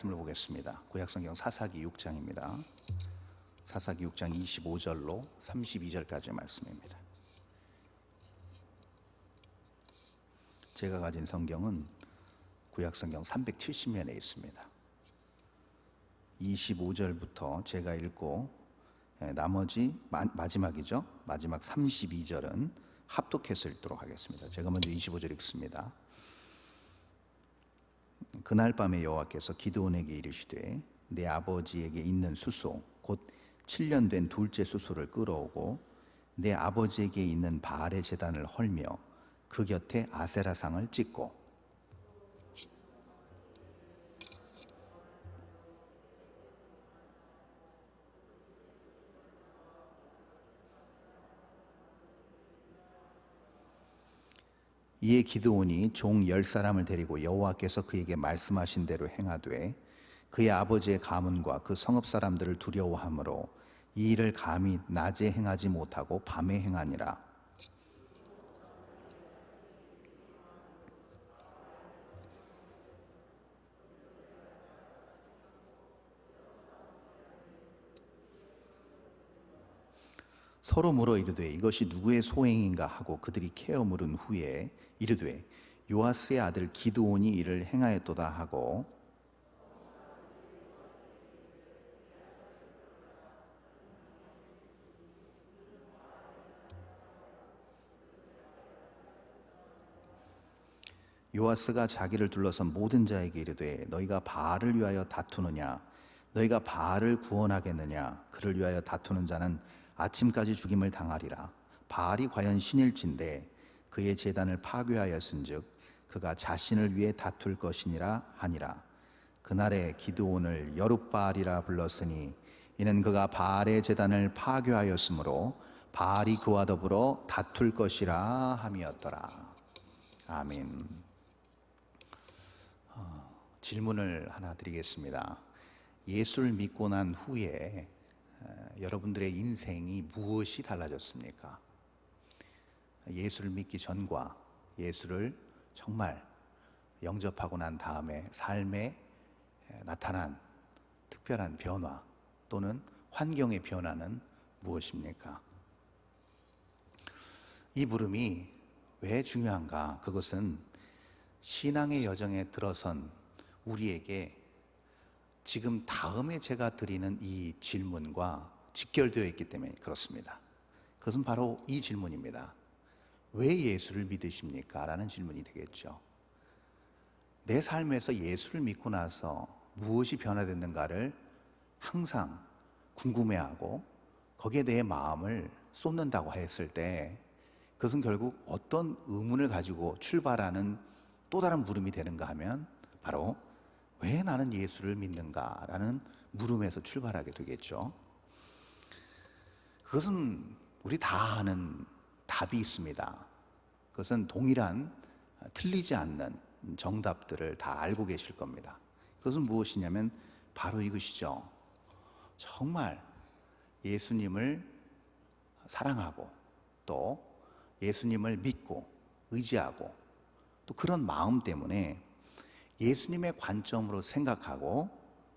말씀을 보겠습니다. 구약성경 사사기 6장입니다. 사사기 6장 25절로 32절까지의 말씀입니다. 제가 가진 성경은 구약성경 370면에 있습니다. 25절부터 제가 읽고 나머지 마지막이죠. 마지막 32절은 합독해서 읽도록 하겠습니다. 제가 먼저 25절 읽습니다. 그날 밤에 여호와께서 기드온에게 이르시되 내 아버지에게 있는 수소 곧 7년 된 둘째 수소를 끌어오고 내 아버지에게 있는 바알의 제단을 헐며 그 곁에 아세라상을 찍고 이에 기드온이 종 10사람을 데리고 여호와께서 그에게 말씀하신 대로 행하되 그의 아버지의 가문과 그 성읍 사람들을 두려워하므로 이 일을 감히 낮에 행하지 못하고 밤에 행하니라. 서로 물어 이르되 이것이 누구의 소행인가 하고 그들이 캐어 물은 후에 이르되 요아스의 아들 기드온이 이를 행하였도다 하고 요아스가 자기를 둘러선 모든 자에게 이르되 너희가 바알을 위하여 다투느냐 너희가 바알을 구원하겠느냐 그를 위하여 다투는 자는 아침까지 죽임을 당하리라. 바알이 과연 신일진데 그의 제단을 파괴하였은즉 그가 자신을 위해 다툴 것이니라 하니라. 그날에 기드온을 여룻바알이라 불렀으니 이는 그가 바알의 제단을 파괴하였으므로 바알이 그와 더불어 다툴 것이라 함이었더라. 아멘. 질문을 하나 드리겠습니다. 예수를 믿고 난 후에 여러분들의 인생이 무엇이 달라졌습니까? 예수를 믿기 전과 예수를 정말 영접하고 난 다음에 삶에 나타난 특별한 변화 또는 환경의 변화는 무엇입니까? 이 물음이 왜 중요한가? 그것은 신앙의 여정에 들어선 우리에게 지금 다음에 제가 드리는 이 질문과 직결되어 있기 때문에 그렇습니다. 그것은 바로 이 질문입니다. 왜 예수를 믿으십니까? 라는 질문이 되겠죠. 내 삶에서 예수를 믿고 나서 무엇이 변화됐는가를 항상 궁금해하고 거기에 대해 마음을 쏟는다고 했을 때 그것은 결국 어떤 의문을 가지고 출발하는 또 다른 물음이 되는가 하면 바로 왜 나는 예수를 믿는가라는 물음에서 출발하게 되겠죠. 그것은 우리 다 아는 답이 있습니다. 그것은 동일한 틀리지 않는 정답들을 다 알고 계실 겁니다. 그것은 무엇이냐면 바로 이것이죠. 정말 예수님을 사랑하고 또 예수님을 믿고 의지하고 또 그런 마음 때문에 예수님의 관점으로 생각하고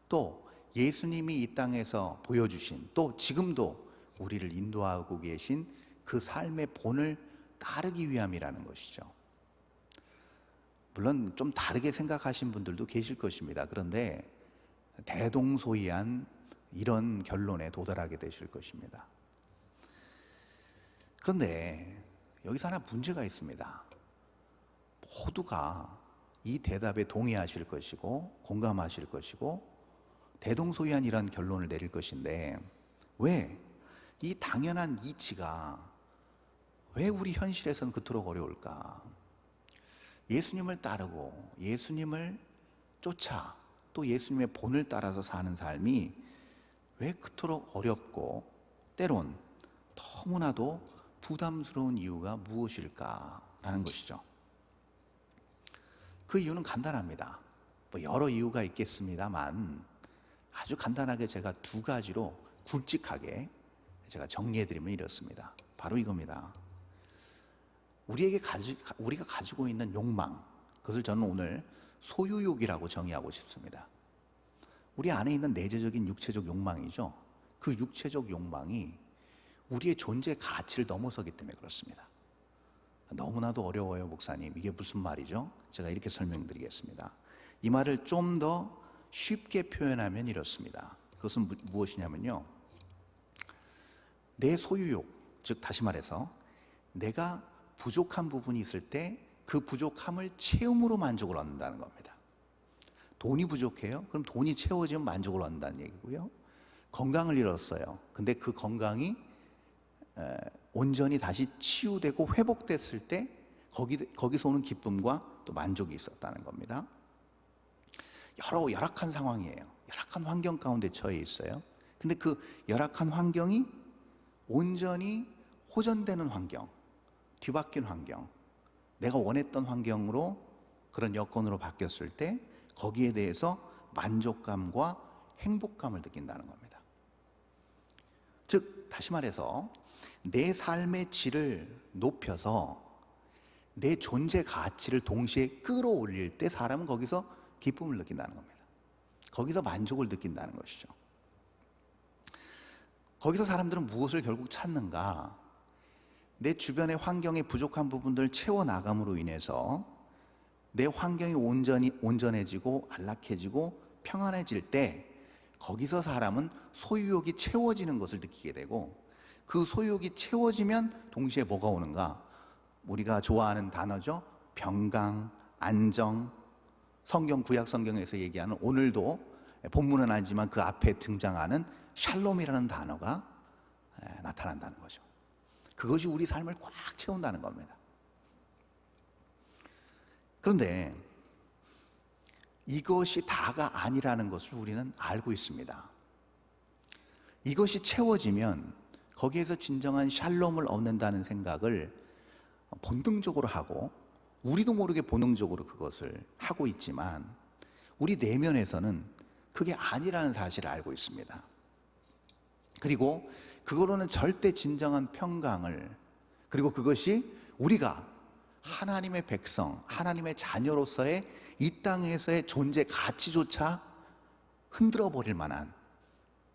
또 예수님이 이 땅에서 보여주신 또 지금도 우리를 인도하고 계신 그 삶의 본을 따르기 위함이라는 것이죠. 물론 좀 다르게 생각하신 분들도 계실 것입니다. 그런데 대동소이한 이런 결론에 도달하게 되실 것입니다. 그런데 여기서 하나 문제가 있습니다. 모두가 이 대답에 동의하실 것이고 공감하실 것이고 대동소이한 이런 결론을 내릴 것인데 왜 이 당연한 이치가 왜 우리 현실에서는 그토록 어려울까? 예수님을 따르고 예수님을 쫓아 또 예수님의 본을 따라서 사는 삶이 왜 그토록 어렵고 때론 너무나도 부담스러운 이유가 무엇일까라는 것이죠. 그 이유는 간단합니다. 여러 이유가 있겠습니다만 아주 간단하게 제가 두 가지로 굵직하게 제가 정리해드리면 이렇습니다. 바로 이겁니다. 우리가 가지고 있는 욕망, 그것을 저는 오늘 소유욕이라고 정의하고 싶습니다. 우리 안에 있는 내재적인 육체적 욕망이죠. 그 육체적 욕망이 우리의 존재 가치를 넘어서기 때문에 그렇습니다. 너무나도 어려워요, 목사님. 이게 무슨 말이죠? 제가 이렇게 설명드리겠습니다. 이 말을 좀 더 쉽게 표현하면 이렇습니다. 그것은 무엇이냐면요, 내 소유욕, 즉 다시 말해서 내가 부족한 부분이 있을 때 그 부족함을 채움으로 만족을 얻는다는 겁니다. 돈이 부족해요? 그럼 돈이 채워지면 만족을 얻는다는 얘기고요. 건강을 잃었어요. 근데 그 건강이 온전히 다시 치유되고 회복됐을 때 거기서 오는 기쁨과 또 만족이 있었다는 겁니다. 여러 열악한 상황이에요. 열악한 환경 가운데 처해 있어요. 근데 그 열악한 환경이 온전히 호전되는 환경, 뒤바뀐 환경, 내가 원했던 환경으로, 그런 여건으로 바뀌었을 때 거기에 대해서 만족감과 행복감을 느낀다는 겁니다. 즉 다시 말해서 내 삶의 질을 높여서 내 존재 가치를 동시에 끌어올릴 때 사람은 거기서 기쁨을 느낀다는 겁니다. 거기서 만족을 느낀다는 것이죠. 거기서 사람들은 무엇을 결국 찾는가? 내 주변의 환경의 부족한 부분들을 채워나감으로 인해서 내 환경이 온전해지고 안락해지고 평안해질 때 거기서 사람은 소유욕이 채워지는 것을 느끼게 되고, 그 소유욕이 채워지면 동시에 뭐가 오는가? 우리가 좋아하는 단어죠. 평강, 안정, 구약 성경에서 얘기하는, 오늘도 본문은 아니지만 그 앞에 등장하는 샬롬이라는 단어가 나타난다는 거죠. 그것이 우리 삶을 꽉 채운다는 겁니다. 그런데 이것이 다가 아니라는 것을 우리는 알고 있습니다. 이것이 채워지면 거기에서 진정한 샬롬을 얻는다는 생각을 본능적으로 하고, 우리도 모르게 본능적으로 그것을 하고 있지만 우리 내면에서는 그게 아니라는 사실을 알고 있습니다. 그리고 그거로는 절대 진정한 평강을, 그리고 그것이 우리가 하나님의 백성, 하나님의 자녀로서의 이 땅에서의 존재 가치조차 흔들어 버릴 만한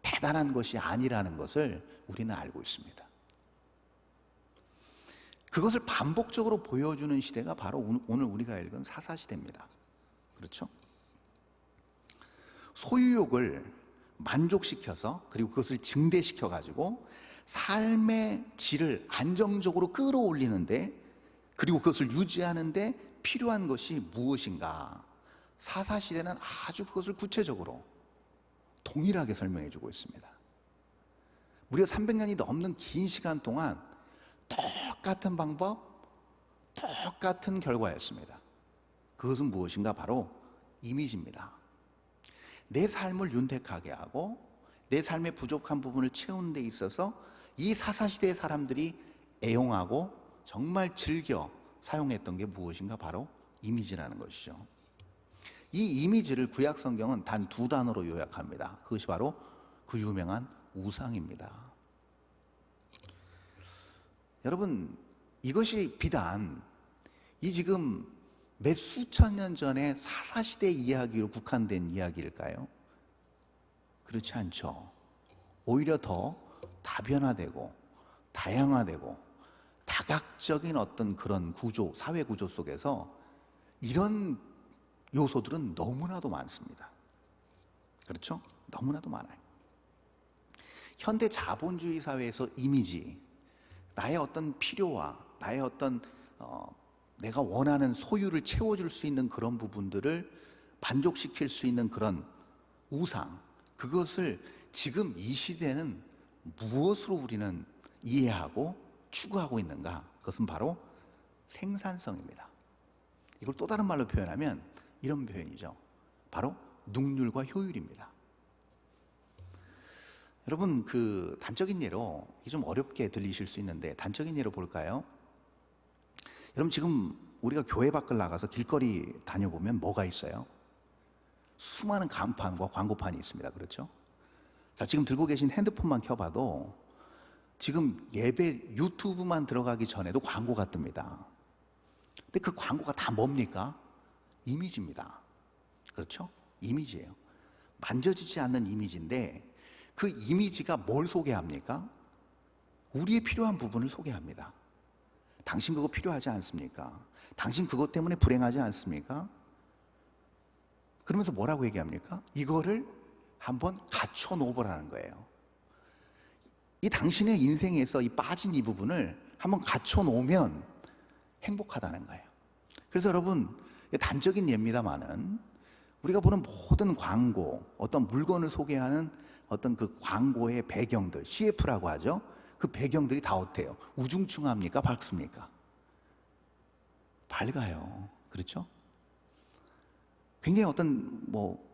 대단한 것이 아니라는 것을 우리는 알고 있습니다. 그것을 반복적으로 보여주는 시대가 바로 오늘 우리가 읽은 사사시대입니다. 그렇죠? 소유욕을 만족시켜서, 그리고 그것을 증대시켜 가지고 삶의 질을 안정적으로 끌어올리는데, 그리고 그것을 유지하는데 필요한 것이 무엇인가? 사사시대는 아주 그것을 구체적으로 동일하게 설명해 주고 있습니다. 무려 300년이 넘는 긴 시간 동안 똑같은 방법, 똑같은 결과였습니다. 그것은 무엇인가? 바로 이미지입니다. 내 삶을 윤택하게 하고 내 삶의 부족한 부분을 채우는 데 있어서 이 사사시대의 사람들이 애용하고 정말 즐겨 사용했던 게 무엇인가? 바로 이미지라는 것이죠. 이 이미지를 구약 성경은 단 2단어로 요약합니다. 그것이 바로 그 유명한 우상입니다. 여러분, 이것이 비단 이 지금 몇 수천 년 전의 사사시대 이야기로 국한된 이야기일까요? 그렇지 않죠. 오히려 더 다변화되고 다양화되고 다각적인 어떤 그런 구조, 사회 구조 속에서 이런 요소들은 너무나도 많습니다. 그렇죠? 너무나도 많아요. 현대 자본주의 사회에서 이미지, 나의 어떤 필요와 나의 어떤 내가 원하는 소유를 채워줄 수 있는 그런 부분들을 만족시킬 수 있는 그런 우상, 그것을 지금 이 시대는 무엇으로 우리는 이해하고 추구하고 있는가? 그것은 바로 생산성입니다. 이걸 또 다른 말로 표현하면 이런 표현이죠. 바로 능률과 효율입니다. 여러분, 그 단적인 예로, 이게 좀 어렵게 들리실 수 있는데 단적인 예로 볼까요? 여러분, 지금 우리가 교회 밖을 나가서 길거리 다녀보면 뭐가 있어요? 수많은 간판과 광고판이 있습니다. 그렇죠? 자, 지금 들고 계신 핸드폰만 켜봐도 지금 예배 유튜브만 들어가기 전에도 광고가 뜹니다. 근데 그 광고가 다 뭡니까? 이미지입니다. 그렇죠? 이미지예요. 만져지지 않는 이미지인데 그 이미지가 뭘 소개합니까? 우리의 필요한 부분을 소개합니다. 당신 그거 필요하지 않습니까? 당신 그것 때문에 불행하지 않습니까? 그러면서 뭐라고 얘기합니까? 이거를 한번 갖춰 놓으라는 거예요. 이 당신의 인생에서 이 빠진 이 부분을 한번 갖춰 놓으면 행복하다는 거예요. 그래서 여러분, 단적인 예입니다만은 우리가 보는 모든 광고, 어떤 물건을 소개하는 어떤 그 광고의 배경들, CF라고 하죠. 그 배경들이 다 어때요? 우중충합니까? 밝습니까? 밝아요. 그렇죠? 굉장히 어떤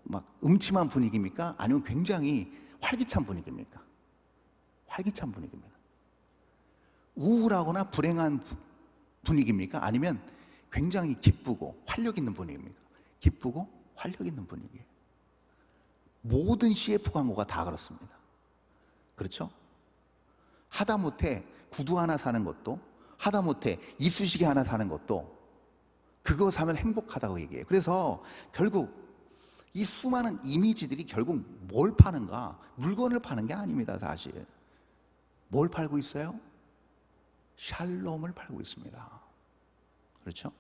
막 음침한 분위기입니까? 아니면 굉장히 활기찬 분위기입니까? 활기찬 분위기입니다. 우울하거나 불행한 분위기입니까? 아니면 굉장히 기쁘고 활력 있는 분위기입니까? 기쁘고 활력 있는 분위기예요. 모든 CF 광고가 다 그렇습니다. 그렇죠? 하다못해 구두 하나 사는 것도, 하다못해 이쑤시개 하나 사는 것도 그거 사면 행복하다고 얘기해요. 그래서 결국 이 수많은 이미지들이 결국 뭘 파는가? 물건을 파는 게 아닙니다, 사실. 뭘 팔고 있어요? 샬롬을 팔고 있습니다. 그렇죠?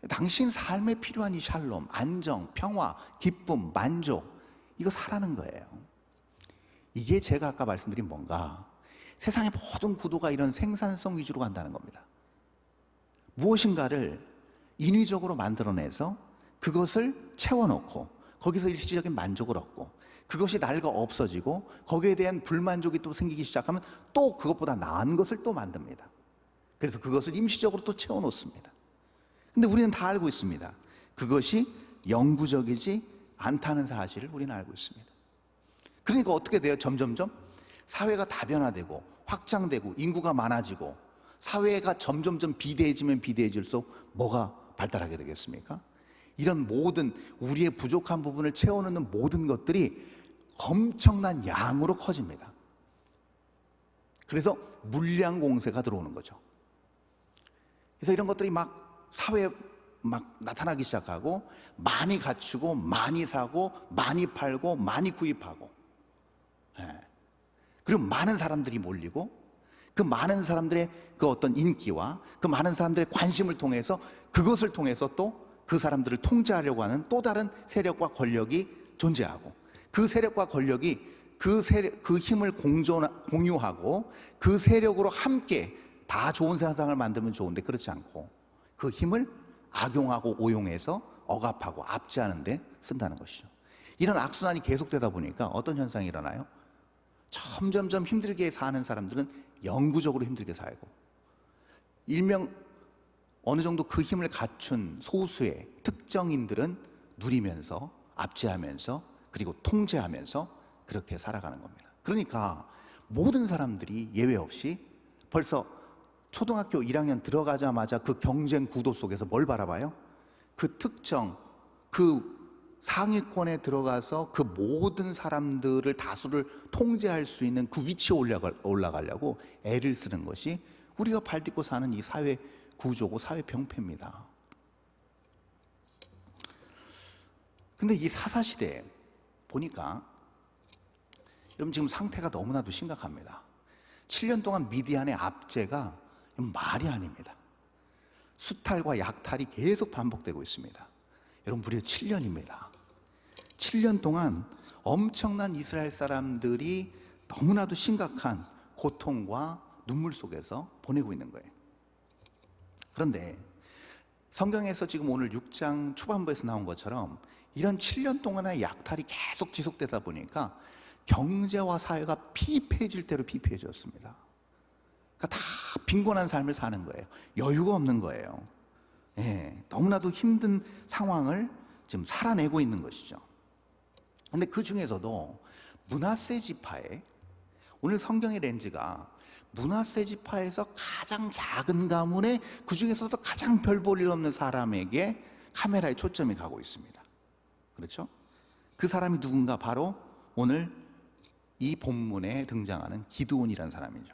당신 삶에 필요한 이 샬롬, 안정, 평화, 기쁨, 만족, 이거 사라는 거예요. 이게 제가 아까 말씀드린 뭔가, 세상의 모든 구도가 이런 생산성 위주로 간다는 겁니다. 무엇인가를 인위적으로 만들어내서 그것을 채워놓고 거기서 일시적인 만족을 얻고, 그것이 날가 없어지고 거기에 대한 불만족이 또 생기기 시작하면 또 그것보다 나은 것을 또 만듭니다. 그래서 그것을 임시적으로 또 채워놓습니다. 근데 우리는 다 알고 있습니다. 그것이 영구적이지 않다는 사실을 우리는 알고 있습니다. 그러니까 어떻게 돼요? 점점점 사회가 다변화되고 확장되고 인구가 많아지고 사회가 점점점 비대해지면 비대해질수록 뭐가 발달하게 되겠습니까? 이런 모든 우리의 부족한 부분을 채워넣는 모든 것들이 엄청난 양으로 커집니다. 그래서 물량 공세가 들어오는 거죠. 그래서 이런 것들이 막 사회에 막 나타나기 시작하고, 많이 갖추고 많이 사고 많이 팔고 많이 구입하고, 그리고 많은 사람들이 몰리고, 그 많은 사람들의 그 어떤 인기와 그 많은 사람들의 관심을 통해서, 그것을 통해서 또 그 사람들을 통제하려고 하는 또 다른 세력과 권력이 존재하고, 그 세력과 권력이 그 힘을 공유하고 그 세력으로 함께 다 좋은 세상을 만들면 좋은데, 그렇지 않고 그 힘을 악용하고 오용해서 억압하고 압제하는 데 쓴다는 것이죠. 이런 악순환이 계속되다 보니까 어떤 현상이 일어나요? 점점점 힘들게 사는 사람들은 영구적으로 힘들게 살고, 일명 어느 정도 그 힘을 갖춘 소수의 특정인들은 누리면서 압제하면서 그리고 통제하면서 그렇게 살아가는 겁니다. 그러니까 모든 사람들이 예외 없이 벌써 초등학교 1학년 들어가자마자 그 경쟁 구도 속에서 뭘 바라봐요? 그 특정, 그 상위권에 들어가서 그 모든 사람들을, 다수를 통제할 수 있는 그 위치에 올라가려고 애를 쓰는 것이 우리가 발딛고 사는 이 사회 구조고 사회 병폐입니다. 근데 이 사사시대에 보니까 여러분 지금 상태가 너무나도 심각합니다. 7년 동안 미디안의 압제가 말이 아닙니다. 수탈과 약탈이 계속 반복되고 있습니다. 여러분 무려 7년입니다. 7년 동안 엄청난 이스라엘 사람들이 너무나도 심각한 고통과 눈물 속에서 보내고 있는 거예요. 그런데 성경에서 지금 오늘 6장 초반부에서 나온 것처럼 이런 7년 동안의 약탈이 계속 지속되다 보니까 경제와 사회가 피폐해질 대로 피폐해졌습니다. 그러니까 다 빈곤한 삶을 사는 거예요. 여유가 없는 거예요. 너무나도 힘든 상황을 지금 살아내고 있는 것이죠. 그런데 그 중에서도 므낫세 지파에, 오늘 성경의 렌즈가 므낫세 지파에서 가장 작은 가문에, 그 중에서도 가장 별 볼 일 없는 사람에게 카메라의 초점이 가고 있습니다. 그렇죠? 그 사람이 누군가? 바로 오늘 이 본문에 등장하는 기드온이라는 사람이죠.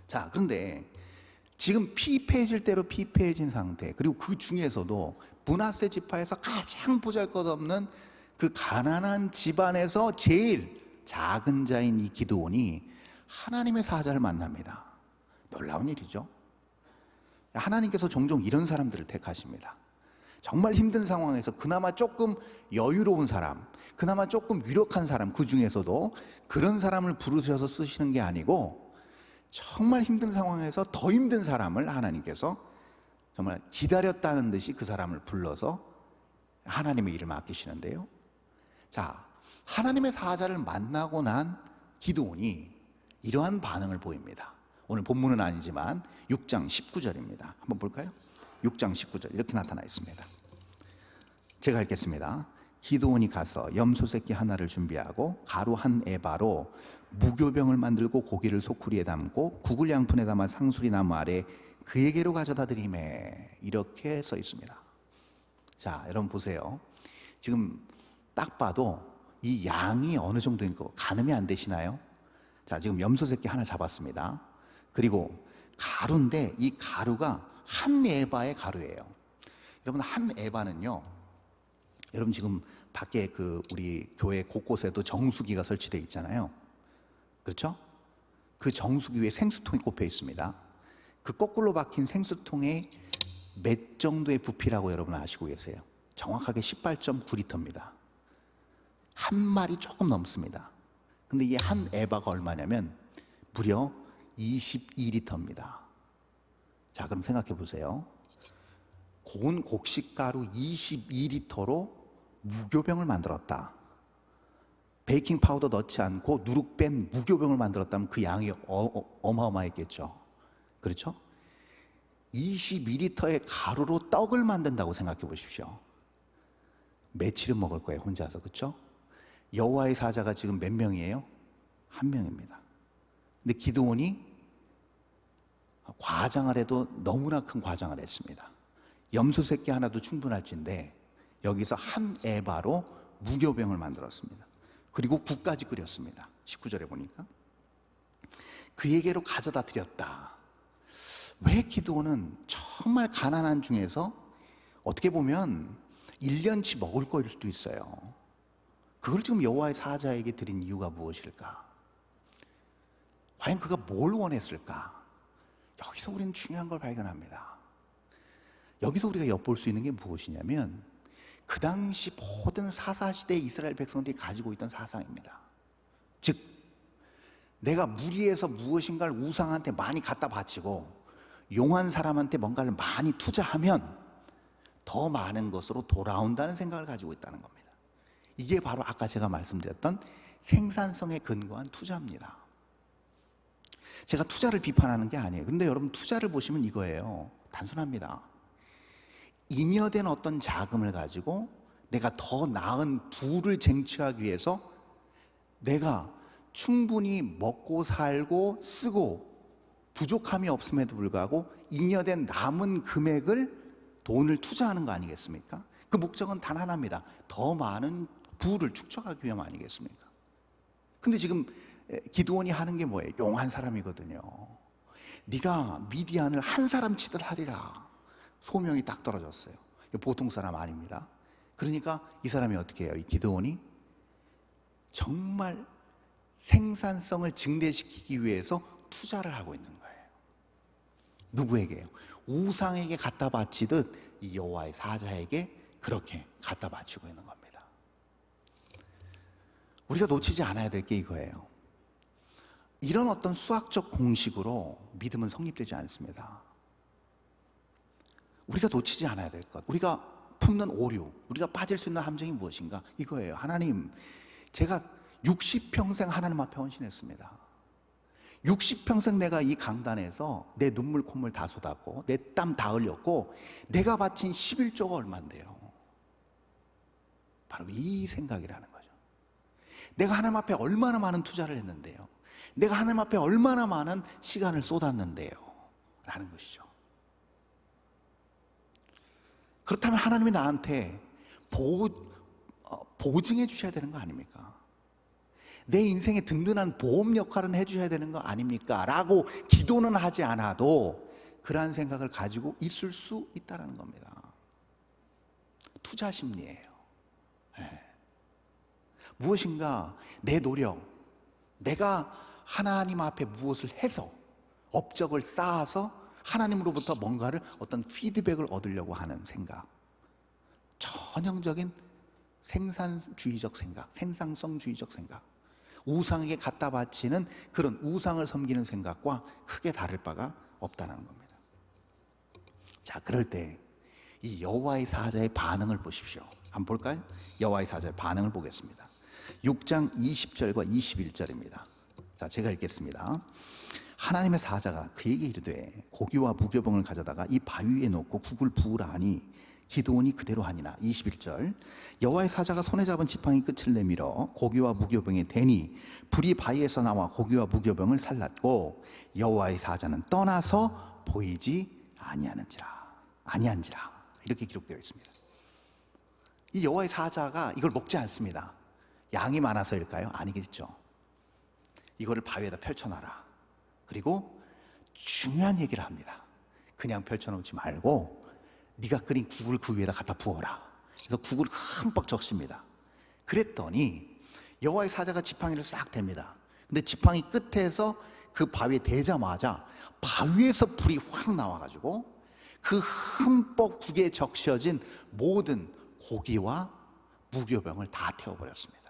자, 그런데 지금 피폐해질 대로 피폐해진 상태, 그리고 그 중에서도 므낫세 지파에서 가장 보잘것없는 그 가난한 집안에서 제일 작은 자인 이 기드온이 하나님의 사자를 만납니다. 놀라운 일이죠. 하나님께서 종종 이런 사람들을 택하십니다. 정말 힘든 상황에서 그나마 조금 여유로운 사람, 그나마 조금 유력한 사람, 그 중에서도 그런 사람을 부르셔서 쓰시는 게 아니고 정말 힘든 상황에서 더 힘든 사람을 하나님께서 정말 기다렸다는 듯이 그 사람을 불러서 하나님의 일을 맡기시는데요. 자, 하나님의 사자를 만나고 난 기드온이 이러한 반응을 보입니다. 오늘 본문은 아니지만 6장 19절입니다. 한번 볼까요? 6장 19절 이렇게 나타나 있습니다. 제가 읽겠습니다. 기드온이 가서 염소 새끼 하나를 준비하고 가루 한 에바로 무교병을 만들고 고기를 소쿠리에 담고 국을 양푼에 담아 상수리 나무 아래 그에게로 가져다 드리매, 이렇게 써 있습니다. 자, 여러분 보세요. 지금 딱 봐도 이 양이 어느 정도인 거 가늠이 안 되시나요? 자, 지금 염소 새끼 하나 잡았습니다. 그리고 가루인데 이 가루가 한 에바의 가루예요. 여러분, 한 에바는요, 여러분 지금 밖에 그 우리 교회 곳곳에도 정수기가 설치되어 있잖아요. 그렇죠? 그 정수기 위에 생수통이 꼽혀 있습니다. 그 거꾸로 박힌 생수통에 몇 정도의 부피라고 여러분 아시고 계세요? 정확하게 18.9리터입니다. 한 마리 조금 넘습니다. 근데 이게 한 에바가 얼마냐면 무려 22리터입니다. 자, 그럼 생각해 보세요. 고운 곡식가루 22리터로 무교병을 만들었다. 베이킹 파우더 넣지 않고 누룩 뺀 무교병을 만들었다면 그 양이 어마어마했겠죠. 그렇죠? 22리터의 가루로 떡을 만든다고 생각해 보십시오. 며칠은 먹을 거예요, 혼자서. 그렇죠? 여호와의 사자가 지금 몇 명이에요? 한 명입니다. 근데 기드온이 과장을 해도 너무나 큰 과장을 했습니다. 염소 새끼 하나도 충분할진데 여기서 한 에바로 무교병을 만들었습니다. 그리고 국까지 끓였습니다. 19절에 보니까 그에게로 가져다 드렸다. 왜 기드온은 정말 가난한 중에서 어떻게 보면 1년치 먹을 거일 수도 있어요. 그걸 지금 여호와의 사자에게 드린 이유가 무엇일까? 과연 그가 뭘 원했을까? 여기서 우리는 중요한 걸 발견합니다. 여기서 우리가 엿볼 수 있는 게 무엇이냐면 그 당시 모든 사사시대 이스라엘 백성들이 가지고 있던 사상입니다. 즉, 내가 무리해서 무엇인가를 우상한테 많이 갖다 바치고 용한 사람한테 뭔가를 많이 투자하면 더 많은 것으로 돌아온다는 생각을 가지고 있다는 겁니다. 이게 바로 아까 제가 말씀드렸던 생산성에 근거한 투자입니다. 제가 투자를 비판하는 게 아니에요. 그런데 여러분, 투자를 보시면 이거예요. 단순합니다. 잉여된 어떤 자금을 가지고 내가 더 나은 부를 쟁취하기 위해서 내가 충분히 먹고 살고 쓰고 부족함이 없음에도 불구하고 잉여된 남은 금액을 돈을 투자하는 거 아니겠습니까? 그 목적은 단 하나입니다. 더 많은 부를 축적하기 위함 아니겠습니까? 근데 지금 기드온이 하는 게 뭐예요? 용한 사람이거든요. 네가 미디안을 한 사람 치듯 하리라. 소명이 딱 떨어졌어요. 보통 사람 아닙니다. 그러니까 이 사람이 어떻게 해요? 이 기드온이 정말 생산성을 증대시키기 위해서 투자를 하고 있는 거예요. 누구에게요? 우상에게 갖다 바치듯 이 여호와의 사자에게 그렇게 갖다 바치고 있는 겁니다. 우리가 놓치지 않아야 될 게 이거예요. 이런 어떤 수학적 공식으로 믿음은 성립되지 않습니다. 우리가 놓치지 않아야 될 것, 우리가 품는 오류, 우리가 빠질 수 있는 함정이 무엇인가? 이거예요. 하나님, 제가 60평생 하나님 앞에 헌신했습니다. 60평생 내가 이 강단에서 내 눈물 콧물 다 쏟았고 내 땀 다 흘렸고 내가 바친 11조가 얼만데요? 바로 이 생각이라는 거죠. 내가 하나님 앞에 얼마나 많은 투자를 했는데요, 내가 하나님 앞에 얼마나 많은 시간을 쏟았는데요 라는 것이죠. 그렇다면 하나님이 나한테 보증해 주셔야 되는 거 아닙니까? 내 인생에 든든한 보험 역할은 해주셔야 되는 거 아닙니까? 라고 기도는 하지 않아도 그러한 생각을 가지고 있을 수 있다는 겁니다. 투자 심리예요. 네. 무엇인가 내 노력, 내가 하나님 앞에 무엇을 해서 업적을 쌓아서 하나님으로부터 뭔가를 어떤 피드백을 얻으려고 하는 생각, 전형적인 생산주의적 생각, 생산성주의적 생각, 우상에게 갖다 바치는 그런 우상을 섬기는 생각과 크게 다를 바가 없다는 겁니다. 자, 그럴 때 이 여호와의 사자의 반응을 보십시오. 한번 볼까요? 여호와의 사자의 반응을 보겠습니다. 6장 20절과 21절입니다. 자, 제가 읽겠습니다. 하나님의 사자가 그에게 이르되 고기와 무교병을 가져다가 이 바위 위에 놓고 국을 부으라 하니 기드온이 그대로 하니라. 21절 여호와의 사자가 손에 잡은 지팡이 끝을 내밀어 고기와 무교병에 대니 불이 바위에서 나와 고기와 무교병을 살랐고 여호와의 사자는 떠나서 보이지 아니한지라. 이렇게 기록되어 있습니다. 이 여호와의 사자가 이걸 먹지 않습니다. 양이 많아서일까요? 아니겠죠. 이거를 바위에다 펼쳐놔라. 그리고 중요한 얘기를 합니다. 그냥 펼쳐놓지 말고 네가 끓인 국을 그 위에다 갖다 부어라. 그래서 국을 흠뻑 적십니다. 그랬더니 여호와의 사자가 지팡이를 싹 댑니다. 근데 지팡이 끝에서 그 바위에 대자마자 바위에서 불이 확 나와가지고 그 흠뻑 국에 적셔진 모든 고기와 무교병을 다 태워버렸습니다.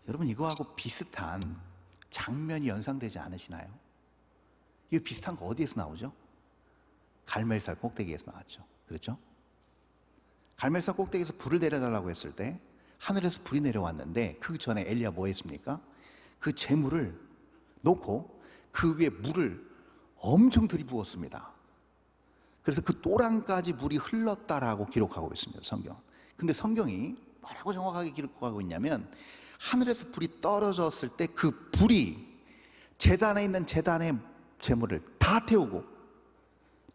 여러분, 이거하고 비슷한 장면이 연상되지 않으시나요? 이거 비슷한 거 어디에서 나오죠? 갈멜산 꼭대기에서 나왔죠. 그렇죠? 갈멜산 꼭대기에서 불을 내려달라고 했을 때 하늘에서 불이 내려왔는데 그 전에 엘리야 뭐 했습니까? 그 재물을 놓고 그 위에 물을 엄청 들이부었습니다. 그래서 그 또랑까지 물이 흘렀다라고 기록하고 있습니다, 성경. 근데 성경이 뭐라고 정확하게 기록하고 있냐면 하늘에서 불이 떨어졌을 때 그 불이 제단에 있는 제단의 재물을 다 태우고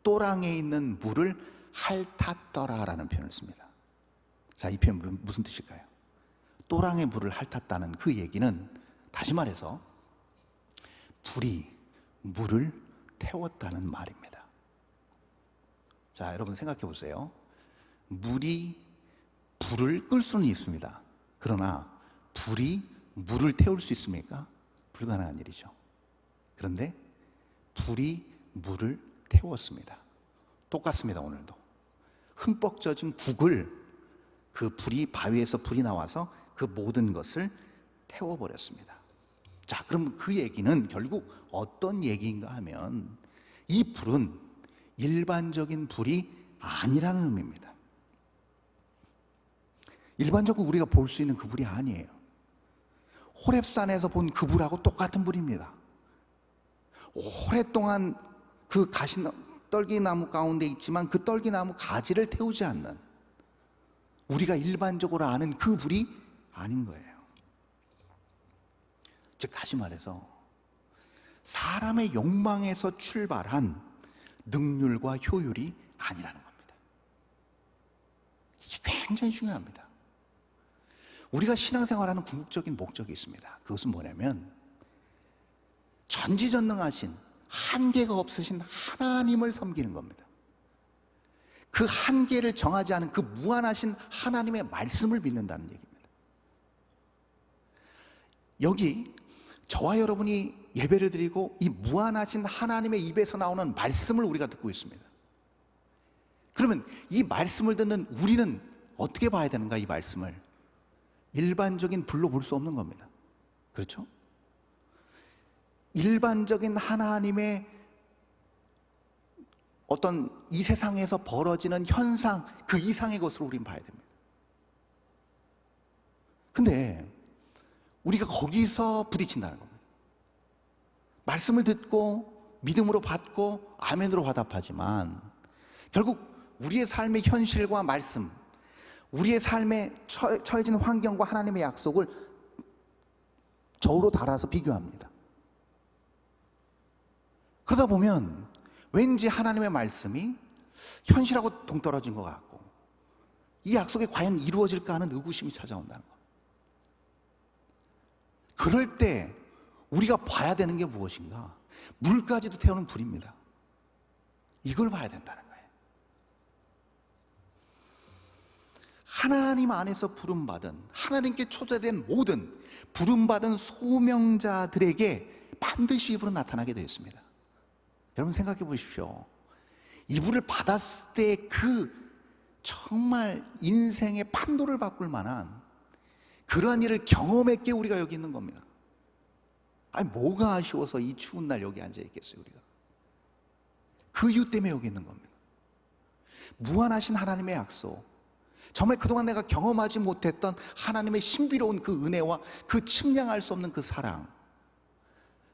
또랑에 있는 물을 핥았더라라는 표현을 씁니다. 자, 이 표현 무슨 뜻일까요? 또랑의 물을 핥았다는 그 얘기는 다시 말해서 불이 물을 태웠다는 말입니다. 자, 여러분 생각해 보세요. 물이 불을 끌 수는 있습니다. 그러나 불이 물을 태울 수 있습니까? 불가능한 일이죠. 그런데 불이 물을 태웠습니다. 똑같습니다. 오늘도 흠뻑 젖은 국을 그 불이 바위에서 불이 나와서 그 모든 것을 태워버렸습니다. 자, 그럼 그 얘기는 결국 어떤 얘기인가 하면 이 불은 일반적인 불이 아니라는 의미입니다. 일반적으로 우리가 볼 수 있는 그 불이 아니에요. 호렙산에서 본 그 불하고 똑같은 불입니다. 오랫동안 그 떨기나무 가운데 있지만 그 떨기나무 가지를 태우지 않는 우리가 일반적으로 아는 그 불이 아닌 거예요. 즉 다시 말해서 사람의 욕망에서 출발한 능률과 효율이 아니라는 겁니다. 이게 굉장히 중요합니다. 우리가 신앙생활하는 궁극적인 목적이 있습니다. 그것은 뭐냐면 전지전능하신 한계가 없으신 하나님을 섬기는 겁니다. 그 한계를 정하지 않은 그 무한하신 하나님의 말씀을 믿는다는 얘기입니다. 여기 저와 여러분이 예배를 드리고 이 무한하신 하나님의 입에서 나오는 말씀을 우리가 듣고 있습니다. 그러면 이 말씀을 듣는 우리는 어떻게 봐야 되는가? 이 말씀을 일반적인 불로 볼 수 없는 겁니다. 그렇죠? 일반적인 하나님의 어떤 이 세상에서 벌어지는 현상 그 이상의 것으로 우리는 봐야 됩니다. 근데 우리가 거기서 부딪힌다는 겁니다. 말씀을 듣고 믿음으로 받고 아멘으로 화답하지만 결국 우리의 삶의 현실과 말씀, 우리의 삶에 처해진 환경과 하나님의 약속을 저울로 달아서 비교합니다. 그러다 보면 왠지 하나님의 말씀이 현실하고 동떨어진 것 같고 이 약속이 과연 이루어질까 하는 의구심이 찾아온다는 것. 그럴 때 우리가 봐야 되는 게 무엇인가? 물까지도 태우는 불입니다. 이걸 봐야 된다는 거예요. 하나님 안에서 부름받은, 하나님께 초대된 모든 부름받은 소명자들에게 반드시 이 불은 나타나게 되어 있습니다. 여러분 생각해 보십시오. 이 불을 받았을 때 그 정말 인생의 판도를 바꿀 만한 그러한 일을 경험했기에 우리가 여기 있는 겁니다. 아니 뭐가 아쉬워서 이 추운 날 여기 앉아 있겠어요 우리가. 그 이유 때문에 여기 있는 겁니다. 무한하신 하나님의 약속, 정말 그동안 내가 경험하지 못했던 하나님의 신비로운 그 은혜와 그 측량할 수 없는 그 사랑,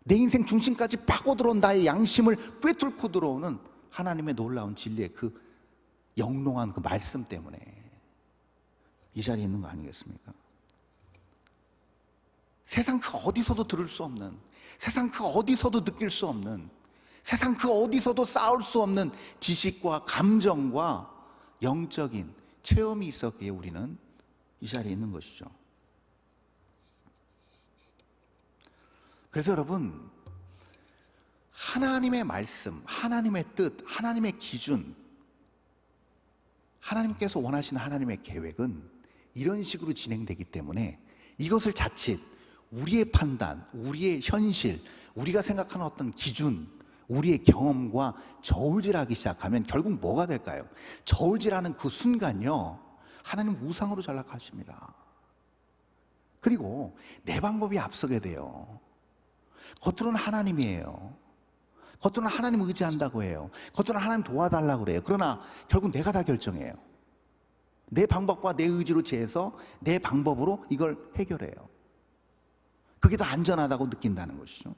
내 인생 중심까지 파고들어온 나의 양심을 꿰뚫고 들어오는 하나님의 놀라운 진리의 그 영롱한 그 말씀 때문에 이 자리에 있는 거 아니겠습니까? 세상 그 어디서도 들을 수 없는, 세상 그 어디서도 느낄 수 없는, 세상 그 어디서도 쌓을 수 없는 지식과 감정과 영적인 체험이 있었기에 우리는 이 자리에 있는 것이죠. 그래서 여러분, 하나님의 말씀, 하나님의 뜻, 하나님의 기준, 하나님께서 원하시는 하나님의 계획은 이런 식으로 진행되기 때문에 이것을 자칫 우리의 판단, 우리의 현실, 우리가 생각하는 어떤 기준, 우리의 경험과 저울질하기 시작하면 결국 뭐가 될까요? 저울질하는 그 순간요, 하나님 우상으로 전락하십니다. 그리고 내 방법이 앞서게 돼요. 겉으로는 하나님이에요. 겉으로는 하나님 의지한다고 해요. 겉으로는 하나님 도와달라고 그래요. 그러나 결국 내가 다 결정해요. 내 방법과 내 의지로 재해서 내 방법으로 이걸 해결해요. 그게 더 안전하다고 느낀다는 것이죠.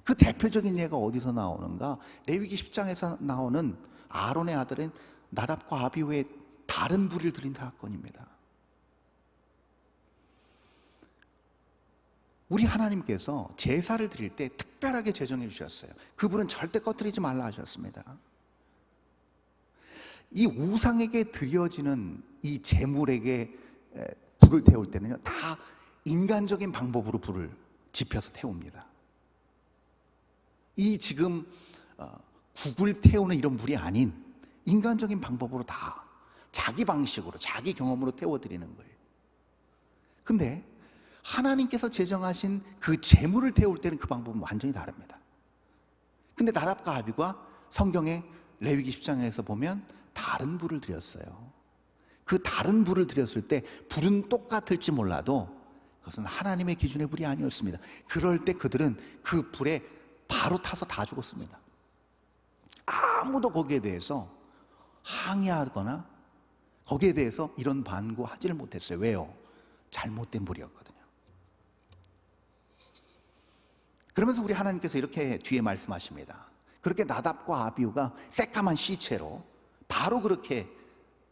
그 대표적인 예가 어디서 나오는가? 레위기 10장에서 나오는 아론의 아들인 나답과 아비후의 다른 불을 드린 사건입니다. 우리 하나님께서 제사를 드릴 때 특별하게 제정해 주셨어요. 그 불은 절대 꺼뜨리지 말라 하셨습니다. 이 우상에게 드려지는 이 제물에게 불을 태울 때는요, 다 인간적인 방법으로 불을 지펴서 태웁니다. 이 지금 국을 태우는 이런 불이 아닌 인간적인 방법으로 다 자기 방식으로, 자기 경험으로 태워드리는 거예요. 근데 하나님께서 제정하신 그 제물을 태울 때는 그 방법은 완전히 다릅니다. 근데 나답과 아비가 성경의 레위기 10장에서 보면 다른 불을 드렸어요. 그 다른 불을 드렸을 때 불은 똑같을지 몰라도 그것은 하나님의 기준의 불이 아니었습니다. 그럴 때 그들은 그 불에 바로 타서 다 죽었습니다. 아무도 거기에 대해서 항의하거나 거기에 대해서 이런 반구하지를 못했어요. 왜요? 잘못된 불이었거든요. 그러면서 우리 하나님께서 이렇게 뒤에 말씀하십니다. 그렇게 나답과 아비후가 새까만 시체로 바로 그렇게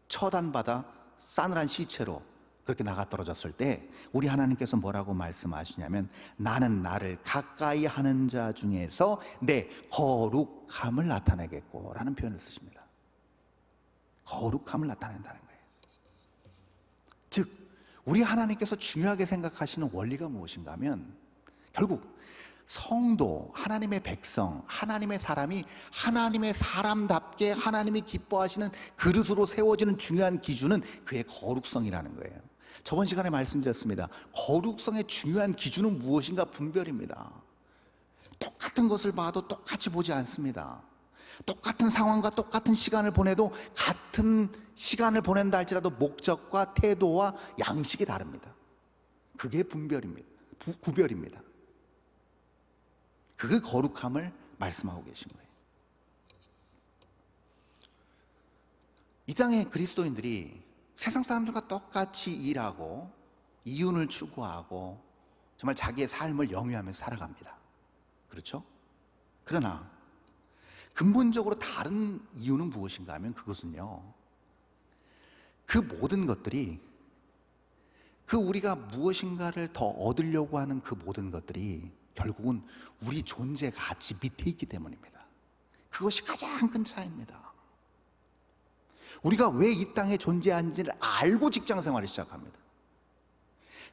처단받아 싸늘한 시체로 그렇게 나가 떨어졌을 때 우리 하나님께서 뭐라고 말씀하시냐면, 나는 나를 가까이 하는 자 중에서 내 거룩함을 나타내겠고 라는 표현을 쓰십니다. 거룩함을 나타낸다는 거예요. 즉 우리 하나님께서 중요하게 생각하시는 원리가 무엇인가 하면, 결국 성도, 하나님의 백성, 하나님의 사람이 하나님의 사람답게 하나님이 기뻐하시는 그릇으로 세워지는 중요한 기준은 그의 거룩성이라는 거예요. 저번 시간에 말씀드렸습니다. 거룩성의 중요한 기준은 무엇인가? 분별입니다. 똑같은 것을 봐도 똑같이 보지 않습니다. 똑같은 상황과 똑같은 시간을 보내도 같은 시간을 보낸다 할지라도 목적과 태도와 양식이 다릅니다. 그게 분별입니다. 구별입니다. 그 거룩함을 말씀하고 계신 거예요. 이 땅의 그리스도인들이 세상 사람들과 똑같이 일하고 이윤을 추구하고 정말 자기의 삶을 영위하면서 살아갑니다. 그렇죠? 그러나 근본적으로 다른 이유는 무엇인가 하면, 그것은요, 그 모든 것들이, 그 우리가 무엇인가를 더 얻으려고 하는 그 모든 것들이 결국은 우리 존재 가치 밑에 있기 때문입니다. 그것이 가장 큰 차이입니다. 우리가 왜 이 땅에 존재하는지를 알고 직장 생활을 시작합니다.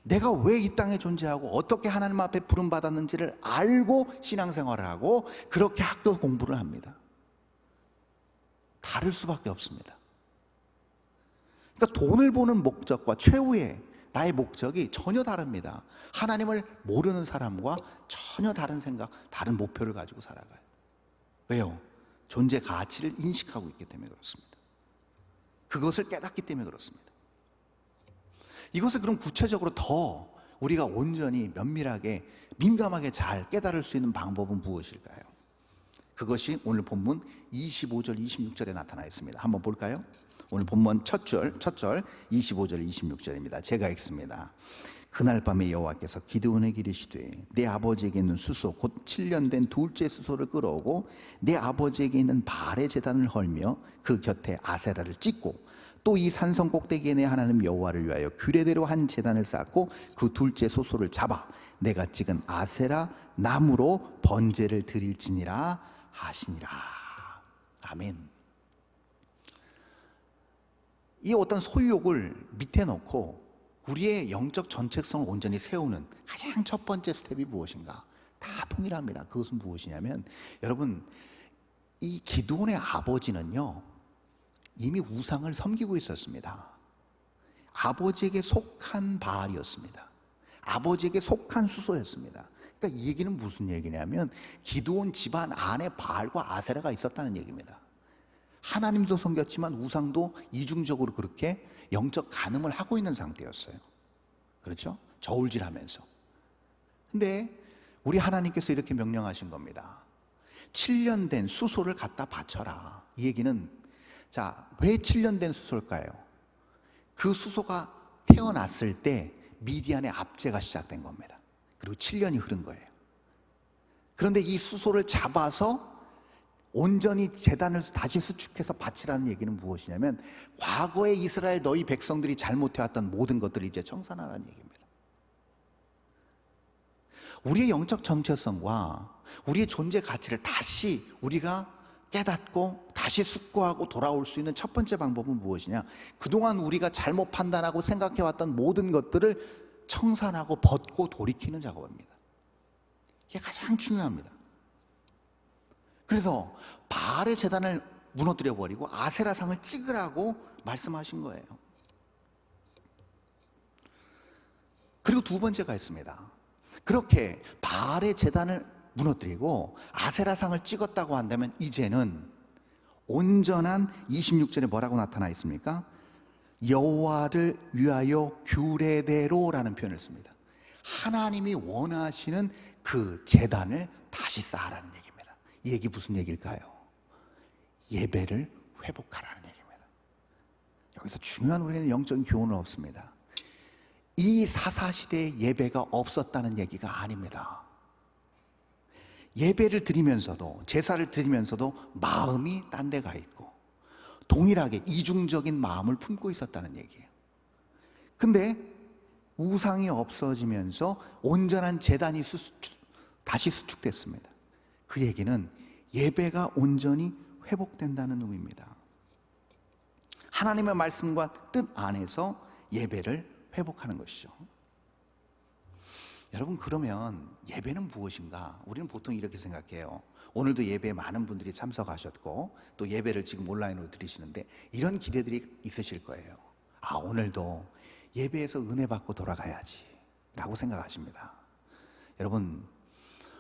내가 왜 이 땅에 존재하고 어떻게 하나님 앞에 부름받았는지를 알고 신앙생활을 하고 그렇게 학교 공부를 합니다. 다를 수밖에 없습니다. 그러니까 돈을 버는 목적과 최후의 나의 목적이 전혀 다릅니다. 하나님을 모르는 사람과 전혀 다른 생각, 다른 목표를 가지고 살아가요. 왜요? 존재 가치를 인식하고 있기 때문에 그렇습니다. 그것을 깨닫기 때문에 그렇습니다. 이것을 그럼 구체적으로 더 우리가 온전히 면밀하게 민감하게 잘 깨달을 수 있는 방법은 무엇일까요? 그것이 오늘 본문 25절 26절에 나타나 있습니다. 한번 볼까요? 오늘 본문 첫 절 25절 26절입니다. 제가 읽습니다. 그날 밤에 여호와께서 기드온에게 이르시되 내 아버지에게 있는 수소 곧 7년 된 둘째 수소를 끌어오고 내 아버지에게 있는 바알의 제단을 헐며 그 곁에 아세라를 찍고 또 이 산성 꼭대기에 내 하나님 여호와를 위하여 규례대로 한 제단을 쌓고 그 둘째 수소를 잡아 내가 찍은 아세라 나무로 번제를 드릴지니라 하시니라. 아멘. 이 어떤 소유욕을 밑에 놓고 우리의 영적 정체성을 온전히 세우는 가장 첫 번째 스텝이 무엇인가? 다 동일합니다. 그것은 무엇이냐면 여러분, 이 기드온의 아버지는요 이미 우상을 섬기고 있었습니다. 아버지에게 속한 바알이었습니다. 아버지에게 속한 수소였습니다. 그러니까 이 얘기는 무슨 얘기냐면 기드온 집안 안에 바알과 아세라가 있었다는 얘기입니다. 하나님도 섬겼지만 우상도 이중적으로 그렇게 영적 간음을 하고 있는 상태였어요. 그렇죠? 저울질하면서. 근데 우리 하나님께서 이렇게 명령하신 겁니다. 7년 된 수소를 갖다 바쳐라. 이 얘기는 자, 왜 7년 된 수소일까요? 그 수소가 태어났을 때 미디안의 압제가 시작된 겁니다. 그리고 7년이 흐른 거예요. 그런데 이 수소를 잡아서 온전히 제단을 다시 수축해서 바치라는 얘기는 무엇이냐면 과거에 이스라엘 너희 백성들이 잘못해왔던 모든 것들을 이제 청산하라는 얘기입니다. 우리의 영적 정체성과 우리의 존재 가치를 다시 우리가 깨닫고 다시 숙고하고 돌아올 수 있는 첫 번째 방법은 무엇이냐? 그동안 우리가 잘못 판단하고 생각해왔던 모든 것들을 청산하고 벗고 돌이키는 작업입니다. 이게 가장 중요합니다. 그래서 바알의 제단을 무너뜨려 버리고 아세라상을 찍으라고 말씀하신 거예요. 그리고 두 번째가 있습니다. 그렇게 바알의 제단을 무너뜨리고 아세라상을 찍었다고 한다면 이제는 온전한 26절에 뭐라고 나타나 있습니까? 여호와를 위하여 규례대로라는 표현을 씁니다. 하나님이 원하시는 그 제단을 다시 쌓으라는 얘기입니다. 이 얘기 무슨 얘기일까요? 예배를 회복하라는 얘기입니다. 여기서 중요한 우리는 영적인 교훈은 없습니다. 이 사사시대에 예배가 없었다는 얘기가 아닙니다. 예배를 드리면서도 제사를 드리면서도 마음이 딴 데 가 있고 동일하게 이중적인 마음을 품고 있었다는 얘기예요. 근데 우상이 없어지면서 온전한 제단이 다시 수축됐습니다. 그 얘기는 예배가 온전히 회복된다는 의미입니다. 하나님의 말씀과 뜻 안에서 예배를 회복하는 것이죠. 여러분, 그러면 예배는 무엇인가? 우리는 보통 이렇게 생각해요. 오늘도 예배에 많은 분들이 참석하셨고 또 예배를 지금 온라인으로 들으시는데 이런 기대들이 있으실 거예요. 아, 오늘도 예배에서 은혜 받고 돌아가야지 라고 생각하십니다. 여러분,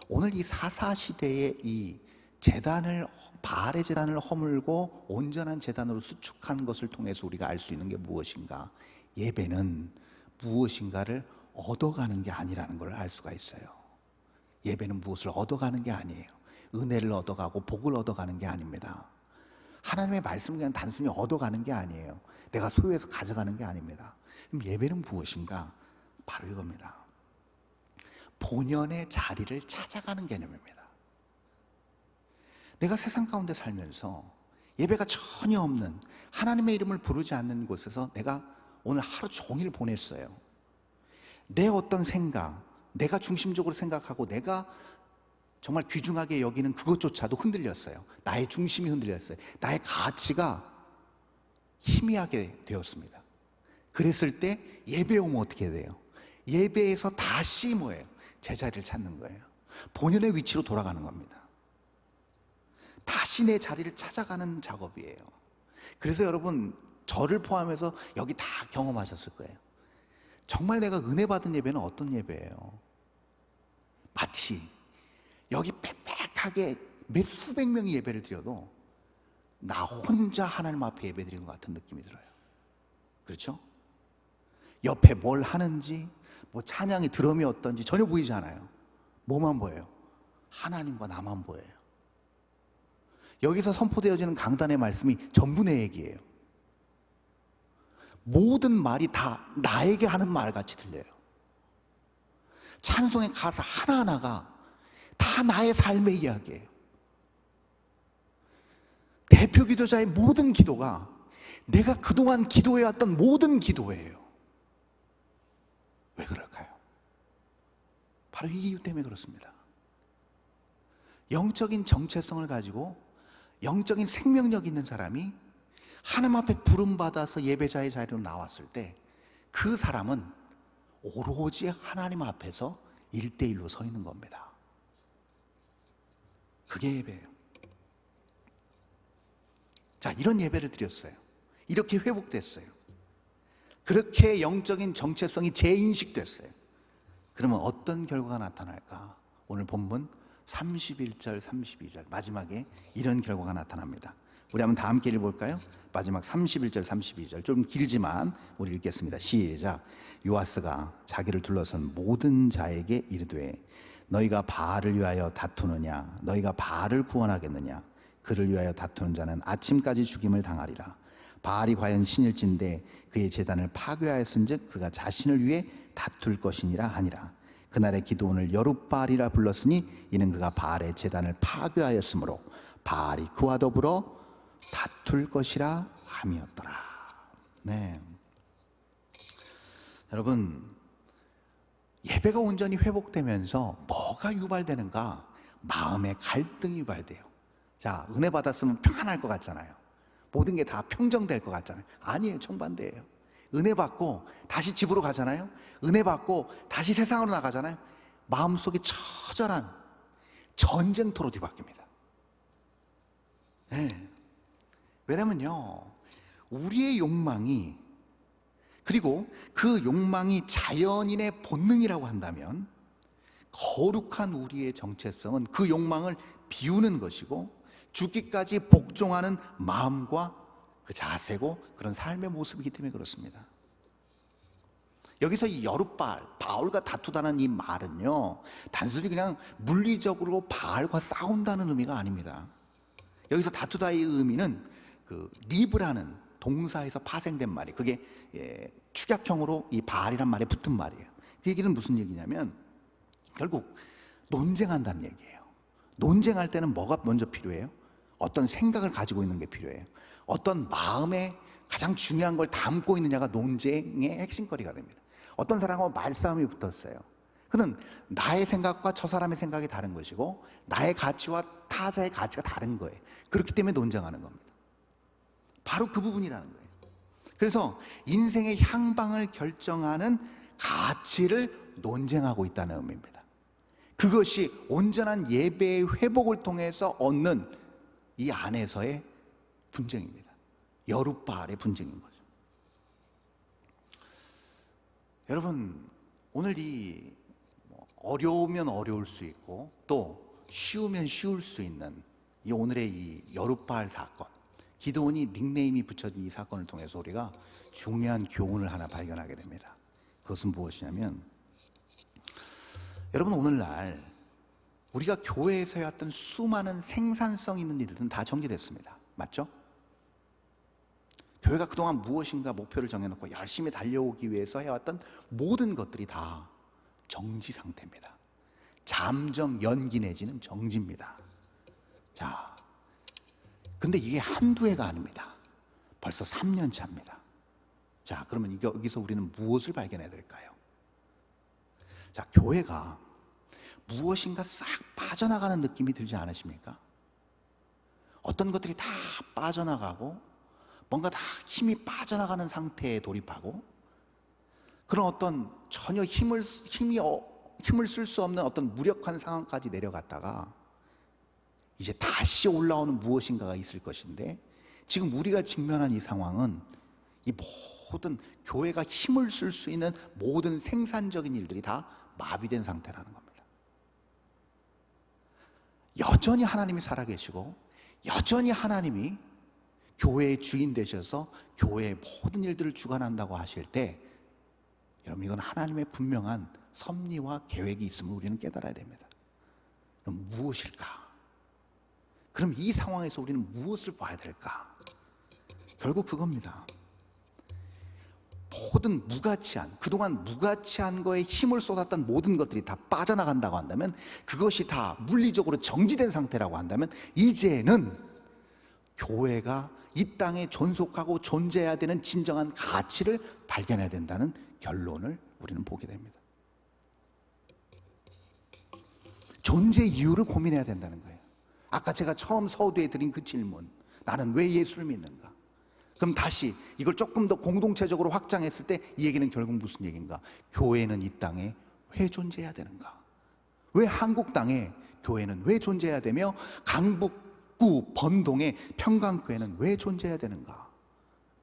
오늘 이 사사시대의 이 제단을, 바알의 제단을 허물고 온전한 제단으로 수축하는 것을 통해서 우리가 알 수 있는 게 무엇인가? 예배는 무엇인가를 얻어가는 게 아니라는 걸 알 수가 있어요. 예배는 무엇을 얻어가는 게 아니에요. 은혜를 얻어가고 복을 얻어가는 게 아닙니다. 하나님의 말씀을 그냥 단순히 얻어가는 게 아니에요. 내가 소유해서 가져가는 게 아닙니다. 그럼 예배는 무엇인가? 바로 이겁니다. 본연의 자리를 찾아가는 개념입니다. 내가 세상 가운데 살면서 예배가 전혀 없는, 하나님의 이름을 부르지 않는 곳에서 내가 오늘 하루 종일 보냈어요. 내 어떤 생각, 내가 중심적으로 생각하고 내가 정말 귀중하게 여기는 그것조차도 흔들렸어요. 나의 중심이 흔들렸어요. 나의 가치가 희미하게 되었습니다. 그랬을 때 예배 오면 어떻게 돼요? 예배에서 다시 뭐예요? 제자리를 찾는 거예요. 본연의 위치로 돌아가는 겁니다. 다시 내 자리를 찾아가는 작업이에요. 그래서 여러분, 저를 포함해서 여기 다 경험하셨을 거예요. 정말 내가 은혜 받은 예배는 어떤 예배예요? 마치 여기 빽빽하게 몇 수백 명이 예배를 드려도 나 혼자 하나님 앞에 예배 드리는 것 같은 느낌이 들어요. 그렇죠? 옆에 뭘 하는지, 뭐 찬양이 드럼이 어떤지 전혀 보이지 않아요. 뭐만 보여요? 하나님과 나만 보여요. 여기서 선포되어지는 강단의 말씀이 전부 내 얘기예요. 모든 말이 다 나에게 하는 말 같이 들려요. 찬송의 가사 하나하나가 다 나의 삶의 이야기예요. 대표 기도자의 모든 기도가 내가 그동안 기도해왔던 모든 기도예요. 왜 그럴까요? 바로 이 이유 때문에 그렇습니다. 영적인 정체성을 가지고 영적인 생명력 있는 사람이 하나님 앞에 부름받아서 예배자의 자리로 나왔을 때 그 사람은 오로지 하나님 앞에서 1대1로 서 있는 겁니다. 그게 예배예요. 자, 이런 예배를 드렸어요. 이렇게 회복됐어요. 그렇게 영적인 정체성이 재인식됐어요. 그러면 어떤 결과가 나타날까? 오늘 본문 31절, 32절 마지막에 이런 결과가 나타납니다. 우리 한번 다 함께 읽어볼까요? 마지막 31절, 32절 좀 길지만 우리 읽겠습니다. 시작. 요아스가 자기를 둘러선 모든 자에게 이르되 너희가 바알을 위하여 다투느냐? 너희가 바알을 구원하겠느냐? 그를 위하여 다투는 자는 아침까지 죽임을 당하리라. 바알이 과연 신일진데 그의 제단을 파괴하였은즉 그가 자신을 위해 다툴 것이니라 하니라. 그날의 기도원을 여룻바알이라 불렀으니 이는 그가 바알의 제단을 파괴하였으므로 바알이 그와 더불어 다툴 것이라 함이었더라. 네, 여러분, 예배가 온전히 회복되면서 뭐가 유발되는가? 마음의 갈등이 유발돼요. 자, 은혜 받았으면 평안할 것 같잖아요. 모든 게 다 평정될 것 같잖아요. 아니에요. 정반대예요. 은혜 받고 다시 집으로 가잖아요. 은혜 받고 다시 세상으로 나가잖아요. 마음속에 처절한 전쟁터로 뒤바뀝니다. 네. 왜냐면요, 우리의 욕망이, 그리고 그 욕망이 자연인의 본능이라고 한다면 거룩한 우리의 정체성은 그 욕망을 비우는 것이고 죽기까지 복종하는 마음과 그 자세고 그런 삶의 모습이기 때문에 그렇습니다. 여기서 이 여룻바알, 바울과 다투다는 이 말은요, 단순히 그냥 물리적으로 바알과 싸운다는 의미가 아닙니다. 여기서 다투다의 의미는 그 리브라는 동사에서 파생된 말이, 그게 축약형으로 이 바알이란 말에 붙은 말이에요. 그 얘기는 무슨 얘기냐면 결국 논쟁한다는 얘기예요. 논쟁할 때는 뭐가 먼저 필요해요? 어떤 생각을 가지고 있는 게 필요해요. 어떤 마음에 가장 중요한 걸 담고 있느냐가 논쟁의 핵심거리가 됩니다. 어떤 사람하고 말싸움이 붙었어요. 그는 나의 생각과 저 사람의 생각이 다른 것이고 나의 가치와 타자의 가치가 다른 거예요. 그렇기 때문에 논쟁하는 겁니다. 바로 그 부분이라는 거예요. 그래서 인생의 향방을 결정하는 가치를 논쟁하고 있다는 의미입니다. 그것이 온전한 예배의 회복을 통해서 얻는 이 안에서의 분쟁입니다. 여룻바알의 분쟁인 거죠. 여러분, 오늘 이 어려우면 어려울 수 있고 또 쉬우면 쉬울 수 있는 이 오늘의 이 여룻바알 사건, 기드온이 닉네임이 붙여진 이 사건을 통해서 우리가 중요한 교훈을 하나 발견하게 됩니다. 그것은 무엇이냐면, 여러분, 오늘날 우리가 교회에서 해왔던 수많은 생산성 있는 일들은 다 정지됐습니다. 맞죠? 교회가 그동안 무엇인가 목표를 정해놓고 열심히 달려오기 위해서 해왔던 모든 것들이 다 정지 상태입니다. 잠정 연기 내지는 정지입니다. 자, 근데 이게 한두 해가 아닙니다. 벌써 3년 차입니다. 자, 그러면 여기서 우리는 무엇을 발견해야 될까요? 자, 교회가 무엇인가 싹 빠져나가는 느낌이 들지 않으십니까? 어떤 것들이 다 빠져나가고 뭔가 다 힘이 빠져나가는 상태에 돌입하고 그런 어떤 전혀 힘을 쓸 수 없는 어떤 무력한 상황까지 내려갔다가 이제 다시 올라오는 무엇인가가 있을 것인데, 지금 우리가 직면한 이 상황은 이 모든 교회가 힘을 쓸 수 있는 모든 생산적인 일들이 다 마비된 상태라는 겁니다. 여전히 하나님이 살아계시고 여전히 하나님이 교회의 주인 되셔서 교회의 모든 일들을 주관한다고 하실 때, 여러분, 이건 하나님의 분명한 섭리와 계획이 있음을 우리는 깨달아야 됩니다. 그럼 무엇일까? 그럼 이 상황에서 우리는 무엇을 봐야 될까? 결국 그겁니다. 모든 무가치한, 그동안 무가치한 거에 힘을 쏟았던 모든 것들이 다 빠져나간다고 한다면, 그것이 다 물리적으로 정지된 상태라고 한다면, 이제는 교회가 이 땅에 존속하고 존재해야 되는 진정한 가치를 발견해야 된다는 결론을 우리는 보게 됩니다. 존재 이유를 고민해야 된다는 거예요. 아까 제가 처음 서두에 드린 그 질문, 나는 왜 예수를 믿는가? 그럼 다시 이걸 조금 더 공동체적으로 확장했을 때 이 얘기는 결국 무슨 얘기인가? 교회는 이 땅에 왜 존재해야 되는가? 왜 한국 땅에 교회는 왜 존재해야 되며, 강북구 번동의 평강교회는 왜 존재해야 되는가?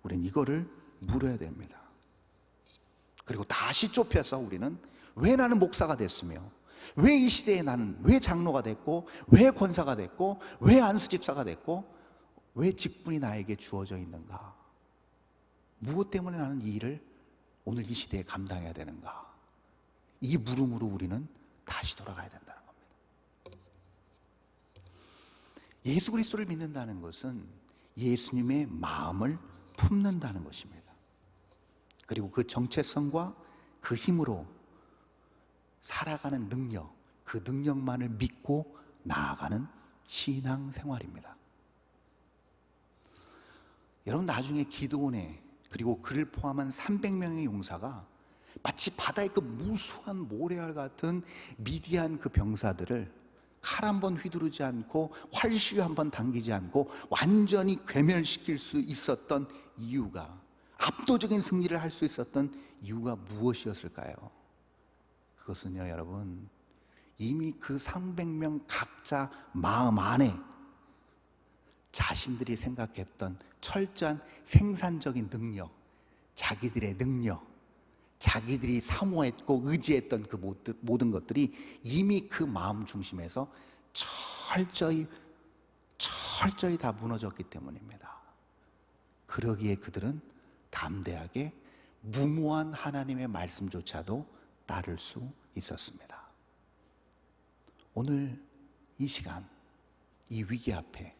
우리는 이거를 물어야 됩니다. 그리고 다시 좁혀서 우리는 왜 나는 목사가 됐으며, 왜 이 시대에 나는 왜 장로가 됐고, 왜 권사가 됐고, 왜 안수집사가 됐고, 왜 직분이 나에게 주어져 있는가? 무엇 때문에 나는 이 일을 오늘 이 시대에 감당해야 되는가? 이 물음으로 우리는 다시 돌아가야 된다는 겁니다. 예수 그리스도를 믿는다는 것은 예수님의 마음을 품는다는 것입니다. 그리고 그 정체성과 그 힘으로 살아가는 능력, 그 능력만을 믿고 나아가는 신앙생활입니다. 여러분, 나중에 기드온의, 그리고 그를 포함한 300명의 용사가 마치 바다의 그 무수한 모래알 같은 미디안 그 병사들을 칼 한 번 휘두르지 않고 활시위 한 번 당기지 않고 완전히 괴멸시킬 수 있었던 이유가, 압도적인 승리를 할 수 있었던 이유가 무엇이었을까요? 그것은요, 여러분, 이미 그 300명 각자 마음 안에 자신들이 생각했던 철저한 생산적인 능력, 자기들의 능력, 자기들이 사모했고 의지했던 그 모든 것들이 이미 그 마음 중심에서 철저히 다 무너졌기 때문입니다. 그러기에 그들은 담대하게 무모한 하나님의 말씀조차도 따를 수 있었습니다. 오늘 이 시간, 이 위기 앞에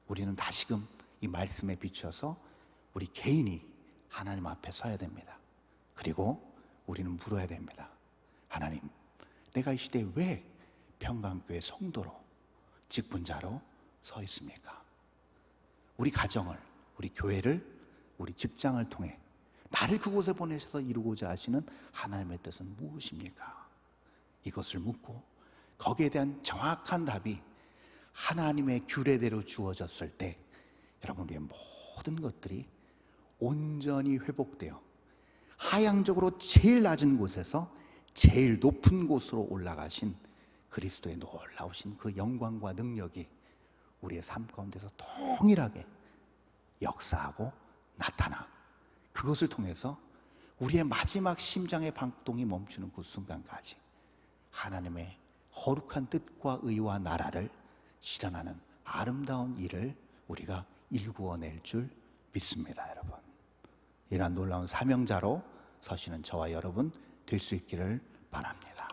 우리는 다시금 이 말씀에 비춰서 우리 개인이 하나님 앞에 서야 됩니다. 그리고 우리는 물어야 됩니다. 하나님, 내가 이 시대에 왜 평강교회 성도로, 직분자로 서 있습니까? 우리 가정을, 우리 교회를, 우리 직장을 통해 나를 그곳에 보내셔서 이루고자 하시는 하나님의 뜻은 무엇입니까? 이것을 묻고 거기에 대한 정확한 답이 하나님의 규례대로 주어졌을 때, 여러분, 우리의 모든 것들이 온전히 회복되어 하향적으로 제일 낮은 곳에서 제일 높은 곳으로 올라가신 그리스도의 놀라우신 그 영광과 능력이 우리의 삶 가운데서 동일하게 역사하고 나타나, 그것을 통해서 우리의 마지막 심장의 박동이 멈추는 그 순간까지 하나님의 거룩한 뜻과 의와 나라를 실현하는 아름다운 일을 우리가 일구어낼 줄 믿습니다. 여러분, 이러한 놀라운 사명자로 서시는 저와 여러분 될 수 있기를 바랍니다.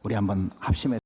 우리 한번 합심해